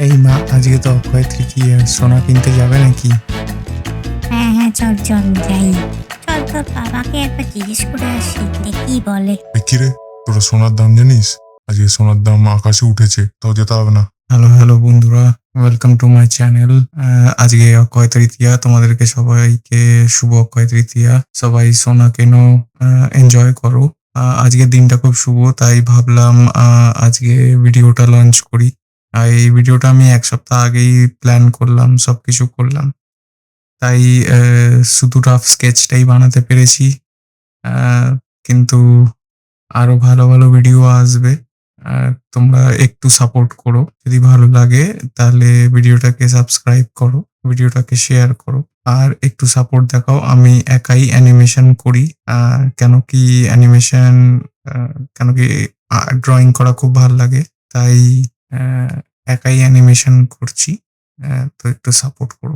এই মা, আজকে তো অক্ষয় তৃতীয়া, সোনা কিনতে যাবে নাকি? হ্যাঁ, হ্যাঁ, চল, চল যাই। চল তোর বাবাকে একবার জিজ্ঞেস করে আসি যে কি বলে। কিরে, তোরা সোনার দাম জানিস? আজকে সোনার দাম আকাশে উঠেছে, তাও যেতে হবে না। হ্যালো হ্যালো বন্ধুরা, ওয়েলকাম টু মাই চ্যানেল। আজকে অক্ষয় তৃতীয়া, তোমাদেরকে সবাইকে শুভ অক্ষয় তৃতীয়া। সবাই সোনা কেনো, এনজয় করো। আজকের দিনটা খুব শুভ, তাই ভাবলাম আজকে ভিডিওটা লঞ্চ করি। এই ভিডিওটা আমি এক সপ্তাহ আগেই প্ল্যান করলাম, সবকিছু করলাম। তাই শুধু রাফ স্কেচটাই বানাতে পেরেছি। কিন্তু আরো ভালো ভালো ভিডিও আসবে। তোমরা একটু সাপোর্ট করো, যদি ভালো লাগে তাহলে ভিডিওটাকে সাবস্ক্রাইব করো, ভিডিওটাকে শেয়ার করো, আর একটু সাপোর্ট দেখাও। আমি একাই অ্যানিমেশন করি, কেন কি ড্রয়িং করা খুব ভালো লাগে, তাই একাই অ্যানিমেশন করছি। তো একটু সাপোর্ট করো।